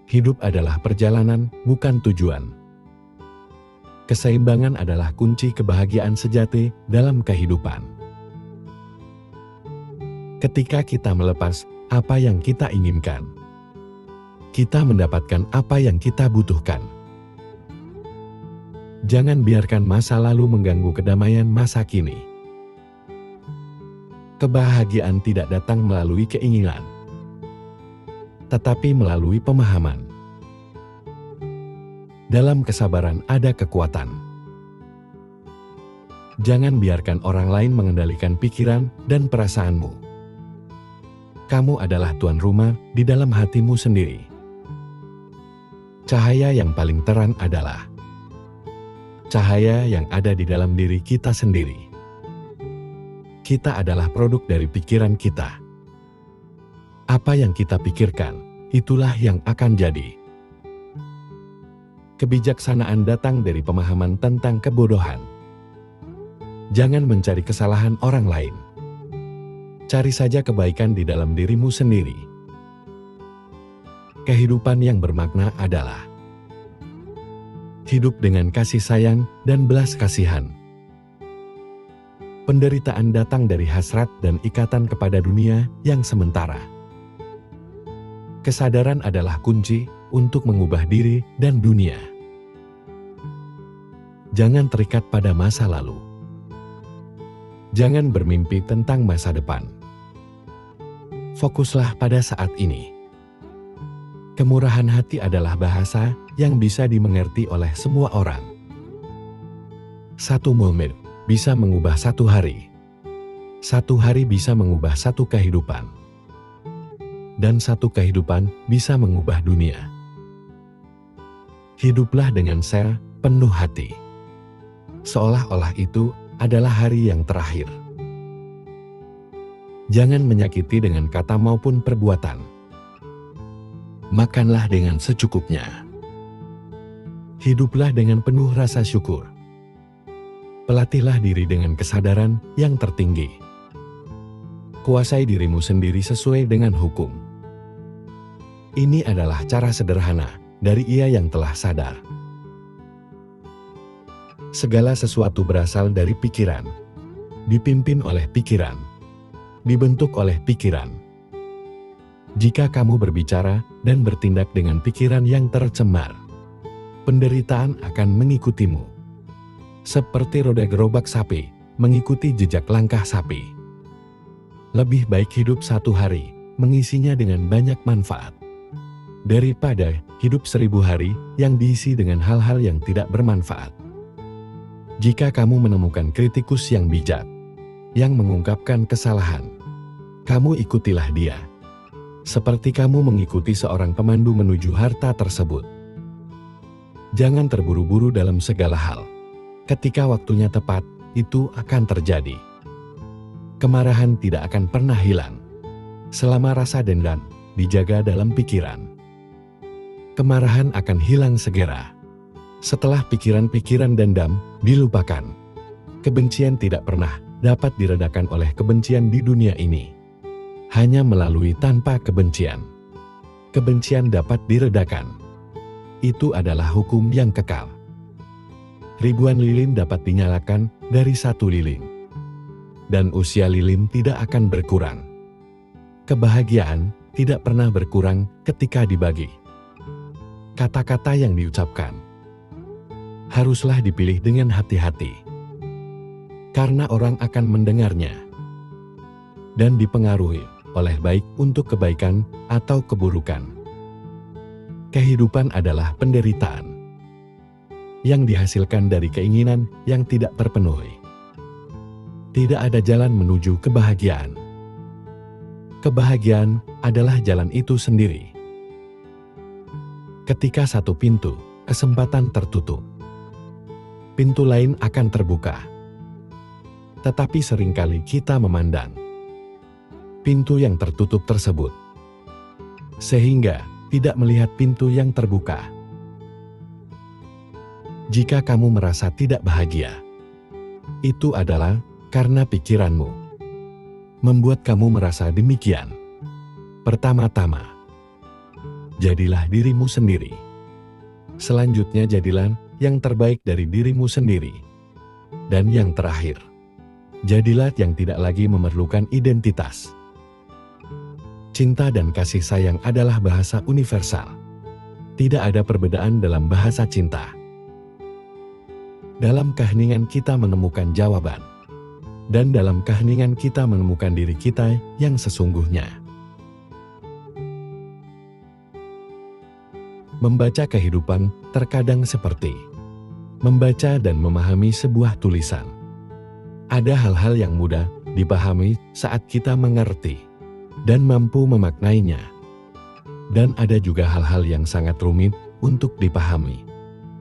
Hidup adalah perjalanan, bukan tujuan. Keseimbangan adalah kunci kebahagiaan sejati dalam kehidupan. Ketika kita melepas apa yang kita inginkan, kita mendapatkan apa yang kita butuhkan. Jangan biarkan masa lalu mengganggu kedamaian masa kini. Kebahagiaan tidak datang melalui keinginan, tetapi melalui pemahaman. Dalam kesabaran ada kekuatan. Jangan biarkan orang lain mengendalikan pikiran dan perasaanmu. Kamu adalah tuan rumah di dalam hatimu sendiri. Cahaya yang paling terang adalah cahaya yang ada di dalam diri kita sendiri. Kita adalah produk dari pikiran kita. Apa yang kita pikirkan, itulah yang akan jadi. Kebijaksanaan datang dari pemahaman tentang kebodohan. Jangan mencari kesalahan orang lain. Cari saja kebaikan di dalam dirimu sendiri. Kehidupan yang bermakna adalah hidup dengan kasih sayang dan belas kasihan. Penderitaan datang dari hasrat dan ikatan kepada dunia yang sementara. Kesadaran adalah kunci untuk mengubah diri dan dunia. Jangan terikat pada masa lalu. Jangan bermimpi tentang masa depan. Fokuslah pada saat ini. Kemurahan hati adalah bahasa yang bisa dimengerti oleh semua orang. Satu momen bisa mengubah satu hari. Satu hari bisa mengubah satu kehidupan. Dan satu kehidupan bisa mengubah dunia. Hiduplah dengan penuh hati. Seolah-olah itu adalah hari yang terakhir. Jangan menyakiti dengan kata maupun perbuatan. Makanlah dengan secukupnya. Hiduplah dengan penuh rasa syukur. Pelatihlah diri dengan kesadaran yang tertinggi. Kuasai dirimu sendiri sesuai dengan hukum. Ini adalah cara sederhana dari Ia yang telah sadar. Segala sesuatu berasal dari pikiran, dipimpin oleh pikiran, dibentuk oleh pikiran. Jika kamu berbicara dan bertindak dengan pikiran yang tercemar, penderitaan akan mengikutimu. Seperti roda gerobak sapi mengikuti jejak langkah sapi. Lebih baik hidup satu hari, mengisinya dengan banyak manfaat, daripada hidup 1000 hari yang diisi dengan hal-hal yang tidak bermanfaat. Jika kamu menemukan kritikus yang bijak, yang mengungkapkan kesalahan, kamu ikutilah dia. Seperti kamu mengikuti seorang pemandu menuju harta tersebut. Jangan terburu-buru dalam segala hal. Ketika waktunya tepat, itu akan terjadi. Kemarahan tidak akan pernah hilang selama rasa dendam dijaga dalam pikiran. Kemarahan akan hilang segera setelah pikiran-pikiran dendam dilupakan. Kebencian tidak pernah dapat diredakan oleh kebencian di dunia ini. Hanya melalui tanpa kebencian. Kebencian dapat diredakan. Itu adalah hukum yang kekal. Ribuan lilin dapat dinyalakan dari satu lilin. Dan usia lilin tidak akan berkurang. Kebahagiaan tidak pernah berkurang ketika dibagi. Kata-kata yang diucapkan haruslah dipilih dengan hati-hati. Karena orang akan mendengarnya dan dipengaruhi oleh baik untuk kebaikan atau keburukan. Kehidupan adalah penderitaan yang dihasilkan dari keinginan yang tidak terpenuhi. Tidak ada jalan menuju kebahagiaan. Kebahagiaan adalah jalan itu sendiri. Ketika satu pintu kesempatan tertutup, pintu lain akan terbuka. Tetapi seringkali kita memandang pintu yang tertutup tersebut, sehingga tidak melihat pintu yang terbuka. Jika kamu merasa tidak bahagia, itu adalah karena pikiranmu membuat kamu merasa demikian. Pertama-tama, jadilah dirimu sendiri. Selanjutnya jadilah yang terbaik dari dirimu sendiri. Dan yang terakhir, jadilah yang tidak lagi memerlukan identitas. Cinta dan kasih sayang adalah bahasa universal. Tidak ada perbedaan dalam bahasa cinta. Dalam keheningan kita menemukan jawaban. Dan dalam keheningan kita menemukan diri kita yang sesungguhnya. Membaca kehidupan terkadang seperti membaca dan memahami sebuah tulisan. Ada hal-hal yang mudah dipahami saat kita mengerti dan mampu memaknainya. Dan ada juga hal-hal yang sangat rumit untuk dipahami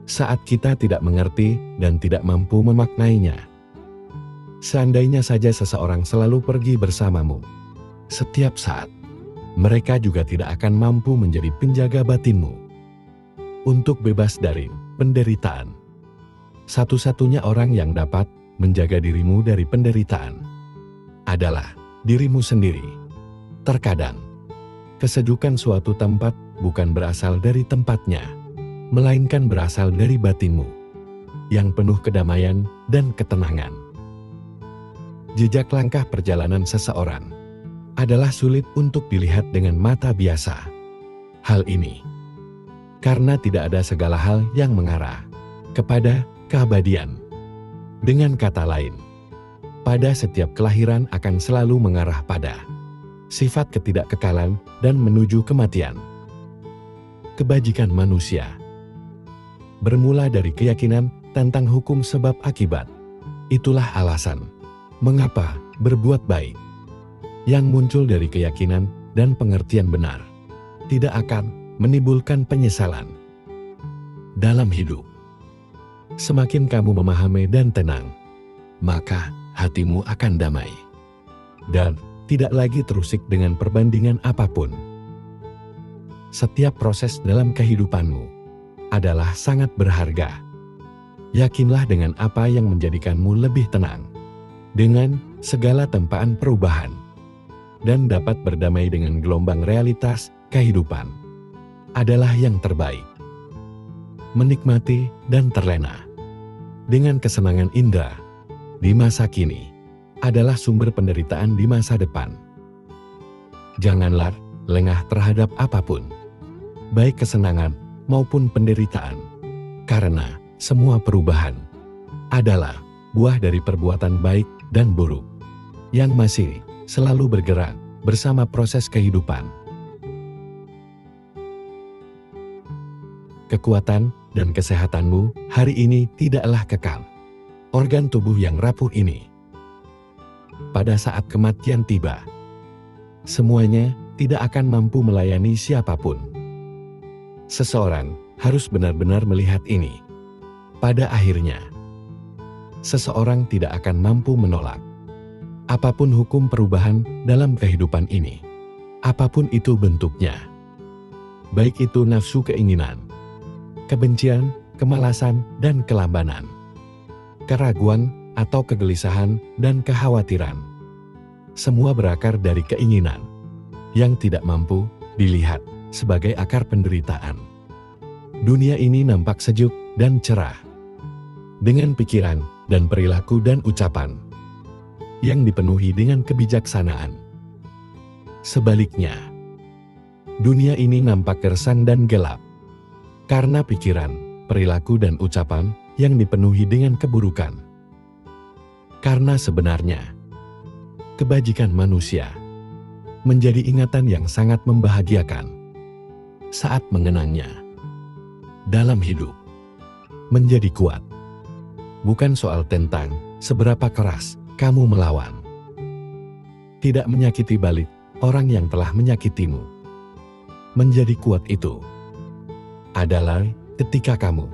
saat kita tidak mengerti dan tidak mampu memaknainya. Seandainya saja seseorang selalu pergi bersamamu setiap saat, mereka juga tidak akan mampu menjadi penjaga batinmu. Untuk bebas dari penderitaan, satu-satunya orang yang dapat menjaga dirimu dari penderitaan adalah dirimu sendiri. Terkadang, kesejukan suatu tempat bukan berasal dari tempatnya, melainkan berasal dari batinmu yang penuh kedamaian dan ketenangan. Jejak langkah perjalanan seseorang adalah sulit untuk dilihat dengan mata biasa. Hal ini karena tidak ada segala hal yang mengarah kepada keabadian. Dengan kata lain, pada setiap kelahiran akan selalu mengarah pada sifat ketidakkekalan dan menuju kematian. Kebajikan manusia bermula dari keyakinan tentang hukum sebab akibat. Itulah alasan mengapa berbuat baik yang muncul dari keyakinan dan pengertian benar tidak akan menimbulkan penyesalan dalam hidup. Semakin kamu memahami dan tenang, maka hatimu akan damai dan tidak lagi terusik dengan perbandingan apapun. Setiap proses dalam kehidupanmu adalah sangat berharga. Yakinlah dengan apa yang menjadikanmu lebih tenang dengan segala tempaan perubahan dan dapat berdamai dengan gelombang realitas kehidupan adalah yang terbaik. Menikmati dan terlena dengan kesenangan indera di masa kini adalah sumber penderitaan di masa depan. Janganlah lengah terhadap apapun, baik kesenangan maupun penderitaan, karena semua perubahan adalah buah dari perbuatan baik dan buruk yang masih selalu bergerak bersama proses kehidupan. Kekuatan dan kesehatanmu hari ini tidaklah kekal. Organ tubuh yang rapuh ini, pada saat kematian tiba, semuanya tidak akan mampu melayani siapapun. Seseorang harus benar-benar melihat ini. Pada akhirnya, seseorang tidak akan mampu menolak apapun hukum perubahan dalam kehidupan ini, apapun itu bentuknya. Baik itu nafsu keinginan, kebencian, kemalasan, dan kelambanan, keraguan, atau kegelisahan dan kekhawatiran. Semua berakar dari keinginan yang tidak mampu dilihat sebagai akar penderitaan. Dunia ini nampak sejuk dan cerah dengan pikiran dan perilaku dan ucapan yang dipenuhi dengan kebijaksanaan. Sebaliknya, dunia ini nampak gersang dan gelap karena pikiran, perilaku, dan ucapan yang dipenuhi dengan keburukan. Karena sebenarnya, kebajikan manusia menjadi ingatan yang sangat membahagiakan saat mengenangnya. Dalam hidup, menjadi kuat bukan soal tentang seberapa keras kamu melawan. Tidak menyakiti balik orang yang telah menyakitimu. Menjadi kuat itu adalah ketika kamu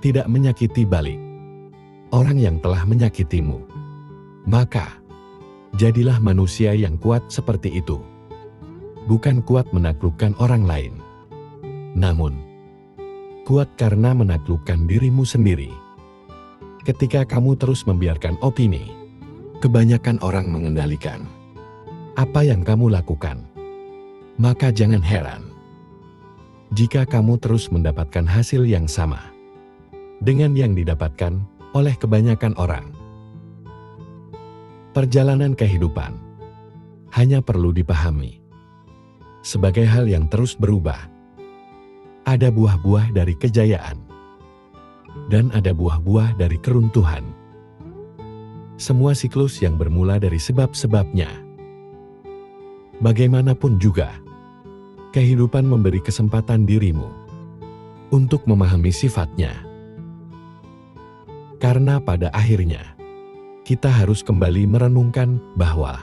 tidak menyakiti balik orang yang telah menyakitimu. Maka, jadilah manusia yang kuat seperti itu. Bukan kuat menaklukkan orang lain, namun kuat karena menaklukkan dirimu sendiri. Ketika kamu terus membiarkan opini kebanyakan orang mengendalikan apa yang kamu lakukan, maka jangan heran jika kamu terus mendapatkan hasil yang sama dengan yang didapatkan oleh kebanyakan orang. Perjalanan kehidupan hanya perlu dipahami sebagai hal yang terus berubah. Ada buah-buah dari kejayaan dan ada buah-buah dari keruntuhan. Semua siklus yang bermula dari sebab-sebabnya. Bagaimanapun juga, kehidupan memberi kesempatan dirimu untuk memahami sifatnya. Karena pada akhirnya, kita harus kembali merenungkan bahwa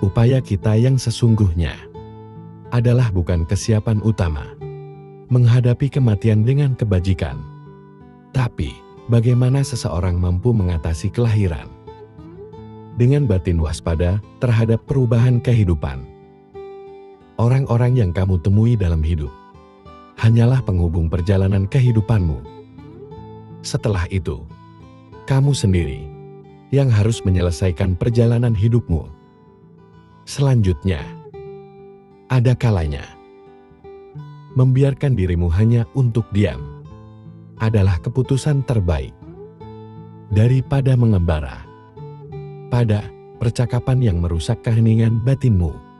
upaya kita yang sesungguhnya adalah bukan kesiapan utama menghadapi kematian dengan kebajikan, tapi bagaimana seseorang mampu mengatasi kelahiran dengan batin waspada terhadap perubahan kehidupan. Orang-orang yang kamu temui dalam hidup hanyalah penghubung perjalanan kehidupanmu. Setelah itu, kamu sendiri yang harus menyelesaikan perjalanan hidupmu. Selanjutnya, ada kalanya membiarkan dirimu hanya untuk diam adalah keputusan terbaik daripada mengembara pada percakapan yang merusak keheningan batinmu.